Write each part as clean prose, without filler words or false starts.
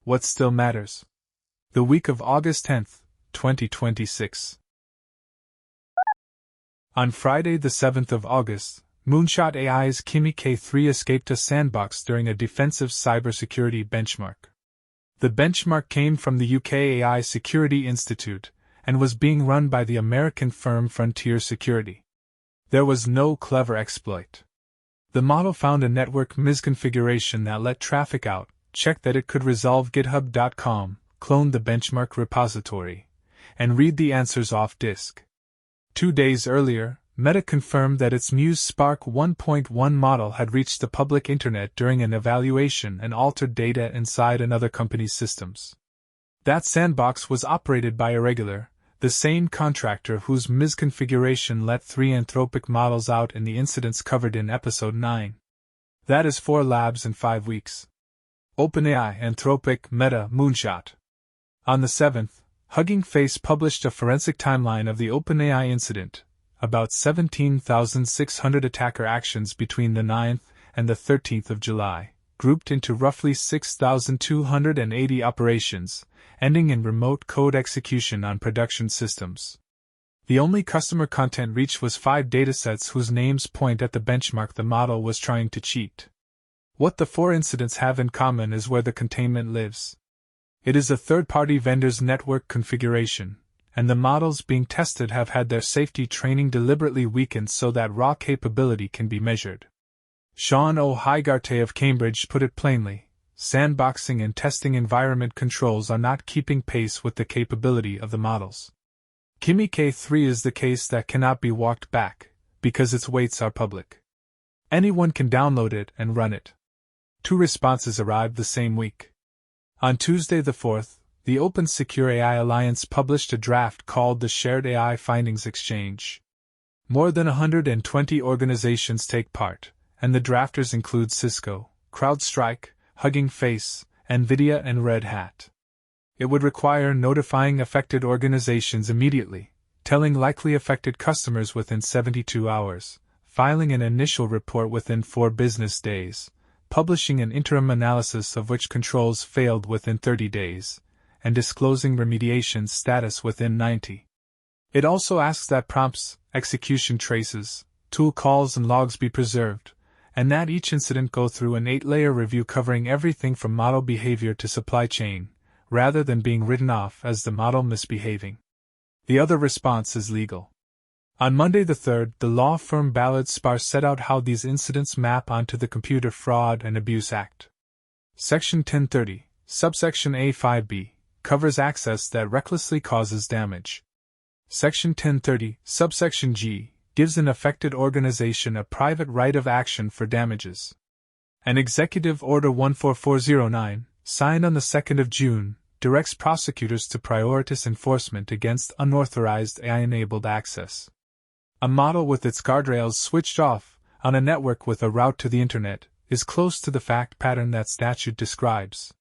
What still matters? The week of August 10, 2026. On Friday the 7th of August, Moonshot AI's Kimi K3 escaped a sandbox during a defensive cybersecurity benchmark. The benchmark came from the UK AI Security Institute and was being run by the American firm Frontier Security. There was no clever exploit. The model found a network misconfiguration that let traffic out, checked that it could resolve GitHub.com, clone the benchmark repository, and read the answers off disk. 2 days earlier, Meta confirmed that its Muse Spark 1.1 model had reached the public internet during an evaluation and altered data inside another company's systems. That sandbox was operated by Irregular, the same contractor whose misconfiguration let 3 Anthropic models out in the incidents covered in Episode 9. That is 4 labs in 5 weeks. OpenAI, Anthropic, Meta, Moonshot. On the 7th, Hugging Face published a forensic timeline of the OpenAI incident, about 17,600 attacker actions between the 9th and the 13th of July, grouped into roughly 6,280 operations, ending in remote code execution on production systems. The only customer content reached was 5 datasets whose names point at the benchmark the model was trying to cheat. What the 4 incidents have in common is where the containment lives. It is a third-party vendor's network configuration, and the models being tested have had their safety training deliberately weakened so that raw capability can be measured. Sean O'Haigarte of Cambridge put it plainly: sandboxing and testing environment controls are not keeping pace with the capability of the models. Kimi K3 is the case that cannot be walked back, because its weights are public. Anyone can download it and run it. 2 responses arrived the same week. On Tuesday the 4th, the Open Secure AI Alliance published a draft called the Shared AI Findings Exchange. More than 120 organizations take part, and the drafters include Cisco, CrowdStrike, Hugging Face, NVIDIA, and Red Hat. It would require notifying affected organizations immediately, telling likely affected customers within 72 hours, filing an initial report within 4 business days, publishing an interim analysis of which controls failed within 30 days, and disclosing remediation status within 90. It also asks that prompts, execution traces, tool calls and logs be preserved, and that each incident go through an 8-layer review covering everything from model behavior to supply chain, rather than being written off as the model misbehaving. The other response is legal. On Monday the 3rd, the law firm Ballard Spahr set out how these incidents map onto the Computer Fraud and Abuse Act. Section 1030, subsection A5b, covers access that recklessly causes damage. Section 1030, subsection G, gives an affected organization a private right of action for damages. An Executive Order 14409, signed on the 2nd of June, directs prosecutors to prioritize enforcement against unauthorized AI-enabled access. A model with its guardrails switched off, on a network with a route to the Internet, is close to the fact pattern that statute describes.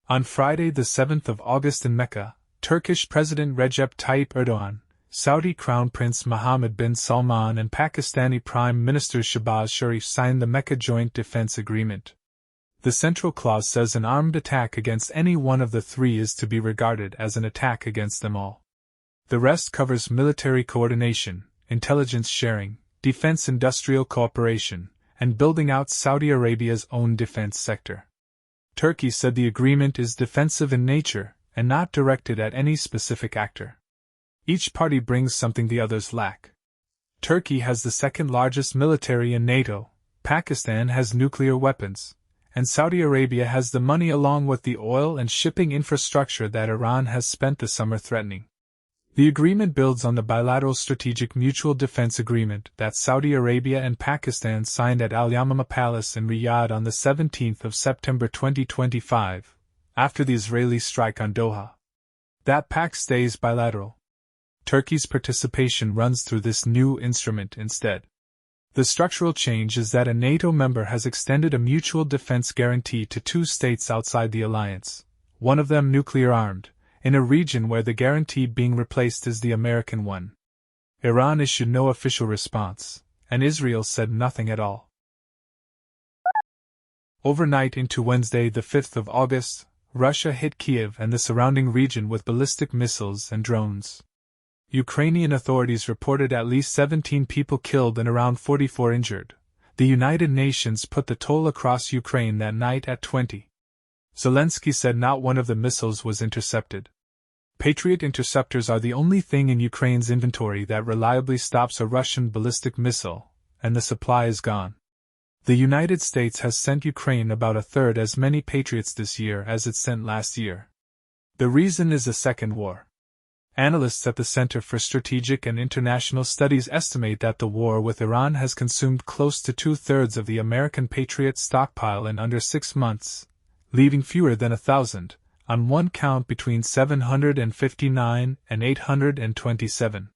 On Friday the 7th of August in Mecca, Turkish President Recep Tayyip Erdogan, Saudi Crown Prince Mohammed bin Salman and Pakistani Prime Minister Shehbaz Sharif signed the Mecca Joint Defense Agreement. The central clause says an armed attack against any one of the 3 is to be regarded as an attack against them all. The rest covers military coordination, intelligence sharing, defense industrial cooperation, and building out Saudi Arabia's own defense sector. Turkey said the agreement is defensive in nature and not directed at any specific actor. Each party brings something the others lack. Turkey has the 2nd largest military in NATO, Pakistan has nuclear weapons, and Saudi Arabia has the money along with the oil and shipping infrastructure that Iran has spent the summer threatening. The agreement builds on the bilateral Strategic Mutual Defense Agreement that Saudi Arabia and Pakistan signed at Al Yamama Palace in Riyadh on the 17th of September 2025, after the Israeli strike on Doha. That pact stays bilateral. Turkey's participation runs through this new instrument instead. The structural change is that a NATO member has extended a mutual defense guarantee to 2 states outside the alliance, one of them nuclear-armed, in a region where the guarantee being replaced is the American one. Iran issued no official response, and Israel said nothing at all. Overnight into Wednesday, the 5th of August, Russia hit Kiev and the surrounding region with ballistic missiles and drones. Ukrainian authorities reported at least 17 people killed and around 44 injured. The United Nations put the toll across Ukraine that night at 20. Zelensky said not one of the missiles was intercepted. Patriot interceptors are the only thing in Ukraine's inventory that reliably stops a Russian ballistic missile, and the supply is gone. The United States has sent Ukraine about a third as many Patriots this year as it sent last year. The reason is a second war. Analysts at the Center for Strategic and International Studies estimate that the war with Iran has consumed close to 2/3 of the American Patriot stockpile in under 6 months, leaving fewer than 1,000, on one count between 759 and 827.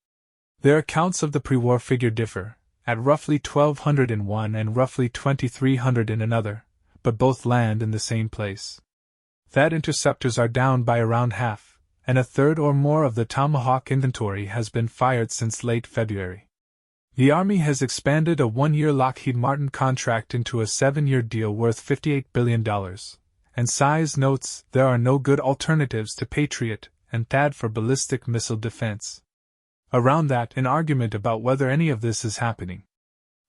Their accounts of the pre-war figure differ, at roughly 1,200 in one and roughly 2,300 in another, but both land in the same place. THAAD interceptors are down by around half, and a third or more of the Tomahawk inventory has been fired since late February. The Army has expanded a 1-year Lockheed Martin contract into a 7-year deal worth $58 billion, and SIZE notes there are no good alternatives to Patriot and THAAD for ballistic missile defense. Around that, an argument about whether any of this is happening.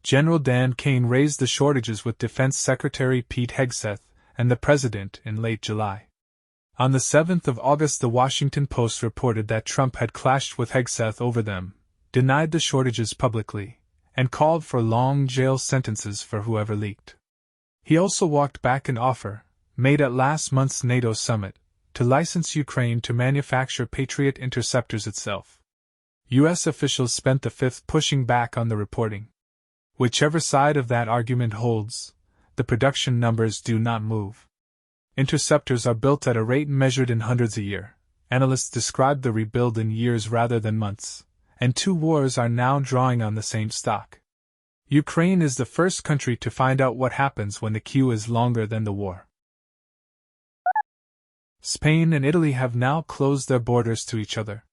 General Dan Kane raised the shortages with Defense Secretary Pete Hegseth and the President in late July. On the 7th of August, the Washington Post reported that Trump had clashed with Hegseth over them, denied the shortages publicly, and called for long jail sentences for whoever leaked. He also walked back an offer, made at last month's NATO summit, to license Ukraine to manufacture Patriot interceptors itself. U.S. officials spent the 5th pushing back on the reporting. Whichever side of that argument holds, the production numbers do not move. Interceptors are built at a rate measured in hundreds a year. Analysts describe the rebuild in years rather than months, and 2 wars are now drawing on the same stock. Ukraine is the first country to find out what happens when the queue is longer than the war. Spain and Italy have now closed their borders to each other.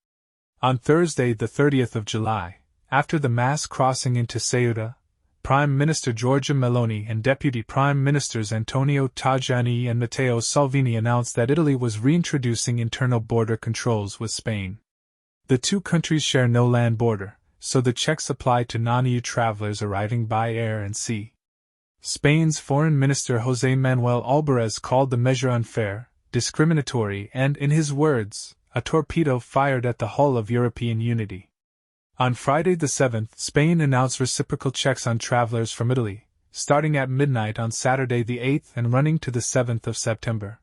On Thursday, the 30th of July, after the mass crossing into Ceuta, Prime Minister Giorgia Meloni and Deputy Prime Ministers Antonio Tajani and Matteo Salvini announced that Italy was reintroducing internal border controls with Spain. The two countries share no land border, so the checks apply to non-EU travelers arriving by air and sea. Spain's Foreign Minister José Manuel Albares called the measure unfair, discriminatory and, in his words, a torpedo fired at the hull of European unity. On Friday the 7th, Spain announced reciprocal checks on travelers from Italy, starting at midnight on Saturday the 8th and running to the 7th of September.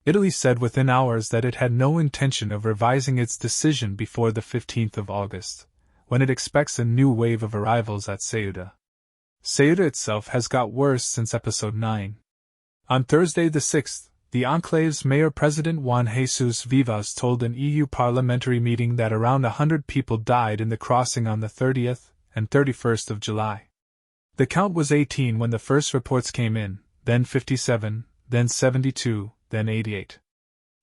Italy said within hours that it had no intention of revising its decision before the 15th of August, when it expects a new wave of arrivals at Ceuta. Ceuta itself has got worse since episode 9. On Thursday the 6th, the enclave's Mayor-President Juan Jesus Vivas told an EU parliamentary meeting that around 100 people died in the crossing on the 30th and 31st of July. The count was 18 when the first reports came in, then 57, then 72, then 88.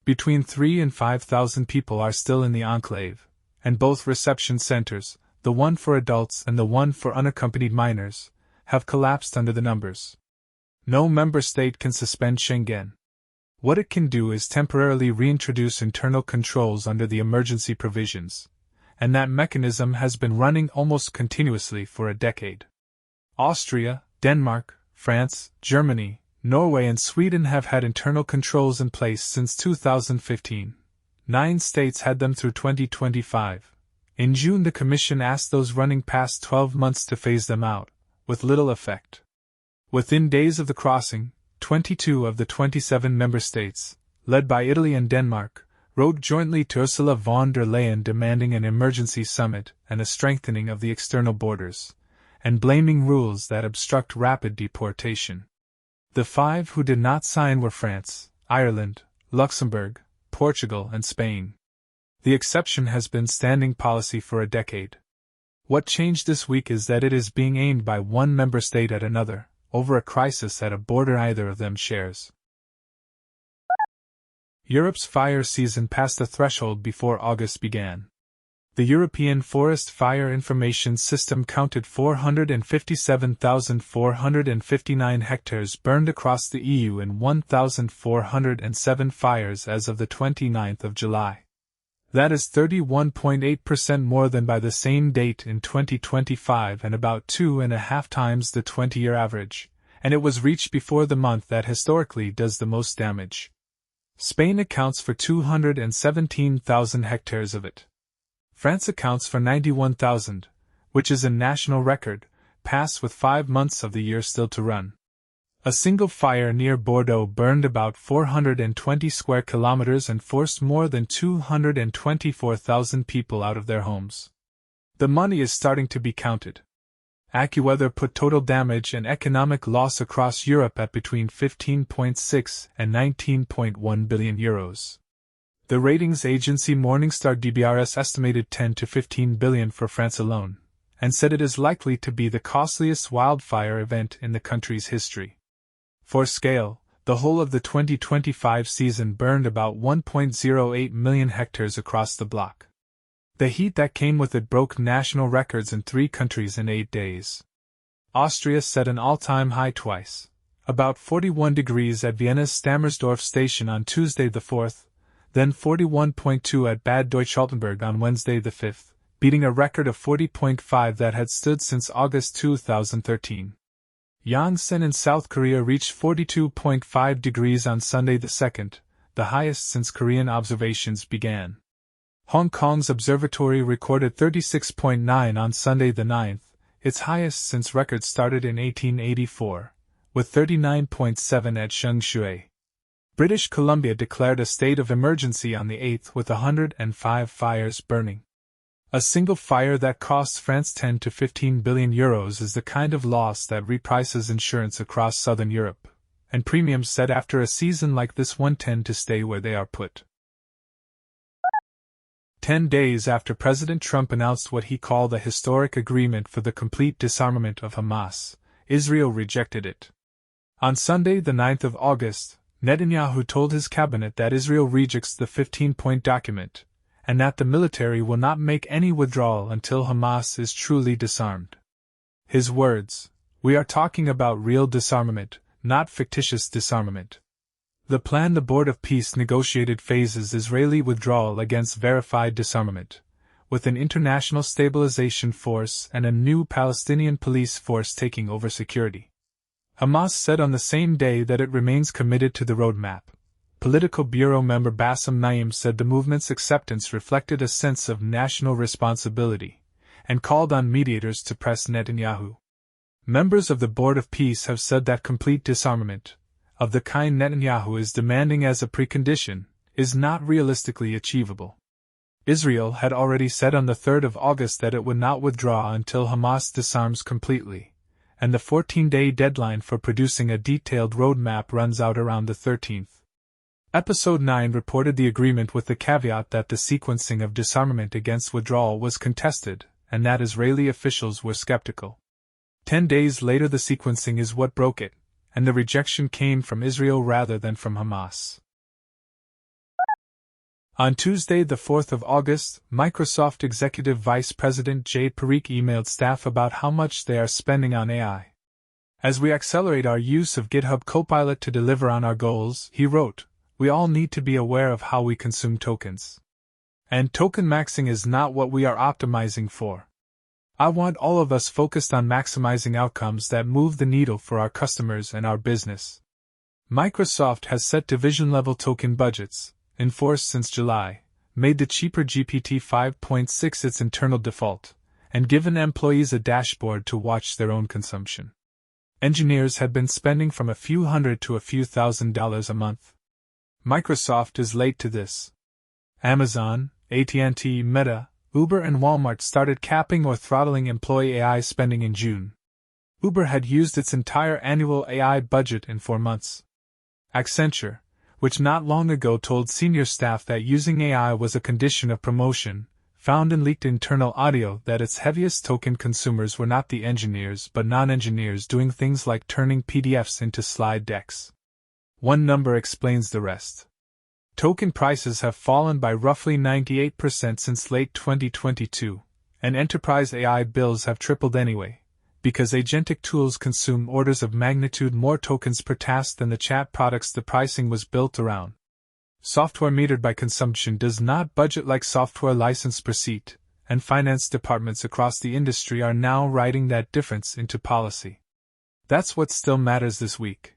Between 3,000 and 5,000 people are still in the enclave, and both reception centers, the one for adults and the one for unaccompanied minors, have collapsed under the numbers. No member state can suspend Schengen. What it can do is temporarily reintroduce internal controls under the emergency provisions, and that mechanism has been running almost continuously for a decade. Austria, Denmark, France, Germany, Norway and Sweden have had internal controls in place since 2015. 9 states had them through 2025. In June, the Commission asked those running past 12 months to phase them out, with little effect. Within days of the crossing, 22 of the 27 member states, led by Italy and Denmark, wrote jointly to Ursula von der Leyen demanding an emergency summit and a strengthening of the external borders, and blaming rules that obstruct rapid deportation. The 5 who did not sign were France, Ireland, Luxembourg, Portugal, and Spain. The exception has been standing policy for a decade. What changed this week is that it is being aimed by one member state at another, over a crisis at a border either of them shares. Europe's fire season passed the threshold before August began. The European Forest Fire Information System counted 457,459 hectares burned across the EU in 1,407 fires as of the 29th of July. That is 31.8% more than by the same date in 2025 and about 2.5 times the 20-year average, and it was reached before the month that historically does the most damage. Spain accounts for 217,000 hectares of it. France accounts for 91,000, which is a national record, passed with 5 months of the year still to run. A single fire near Bordeaux burned about 420 square kilometers and forced more than 224,000 people out of their homes. The money is starting to be counted. AccuWeather put total damage and economic loss across Europe at between 15.6 and 19.1 billion euros. The ratings agency Morningstar DBRS estimated 10 to 15 billion for France alone, and said it is likely to be the costliest wildfire event in the country's history. For scale, the whole of the 2025 season burned about 1.08 million hectares across the bloc. The heat that came with it broke national records in 3 countries in 8 days. Austria set an all-time high twice, about 41 degrees at Vienna's Stammersdorf station on Tuesday the 4th, then 41.2 at Bad Deutsch-Altenburg on Wednesday the 5th, beating a record of 40.5 that had stood since August 2013. Yongsan in South Korea reached 42.5 degrees on Sunday the 2nd, the highest since Korean observations began. Hong Kong's observatory recorded 36.9 on Sunday the 9th, its highest since records started in 1884, with 39.7 at Shengshui. British Columbia declared a state of emergency on the 8th with 105 fires burning. A single fire that costs France 10 to 15 billion euros is the kind of loss that reprices insurance across southern Europe, and premiums set after a season like this one tend to stay where they are put. 10 days after President Trump announced what he called a historic agreement for the complete disarmament of Hamas, Israel rejected it. On Sunday, the 9th of August, Netanyahu told his cabinet that Israel rejects the 15-point document, and that the military will not make any withdrawal until Hamas is truly disarmed. His words: "We are talking about real disarmament, not fictitious disarmament." The plan the Board of Peace negotiated phases Israeli withdrawal against verified disarmament, with an international stabilization force and a new Palestinian police force taking over security. Hamas said on the same day that it remains committed to the roadmap. Political Bureau member Bassem Naim said the movement's acceptance reflected a sense of national responsibility, and called on mediators to press Netanyahu. Members of the Board of Peace have said that complete disarmament, of the kind Netanyahu is demanding as a precondition, is not realistically achievable. Israel had already said on the 3rd of August that it would not withdraw until Hamas disarms completely, and the 14-day deadline for producing a detailed roadmap runs out around the 13th. Episode 9 reported the agreement with the caveat that the sequencing of disarmament against withdrawal was contested, and that Israeli officials were skeptical. 10 days later, the sequencing is what broke it, and the rejection came from Israel rather than from Hamas. On Tuesday, the 4th of August, Microsoft Executive Vice President Jay Parikh emailed staff about how much they are spending on AI. "As we accelerate our use of GitHub Copilot to deliver on our goals," he wrote, "we all need to be aware of how we consume tokens. And token maxing is not what we are optimizing for. I want all of us focused on maximizing outcomes that move the needle for our customers and our business." Microsoft has set division-level token budgets, in force since July, made the cheaper GPT 5.6 its internal default, and given employees a dashboard to watch their own consumption. Engineers had been spending from a few hundred to a few $1,000s a month. Microsoft is late to this. Amazon, AT&T, Meta, Uber and Walmart started capping or throttling employee AI spending in June. Uber had used its entire annual AI budget in 4 months. Accenture, which not long ago told senior staff that using AI was a condition of promotion, found in leaked internal audio that its heaviest token consumers were not the engineers but non-engineers doing things like turning PDFs into slide decks. One number explains the rest. Token prices have fallen by roughly 98% since late 2022, and enterprise AI bills have tripled anyway, because agentic tools consume orders of magnitude more tokens per task than the chat products the pricing was built around. Software metered by consumption does not budget like software licensed per seat, and finance departments across the industry are now writing that difference into policy. That's what still matters this week.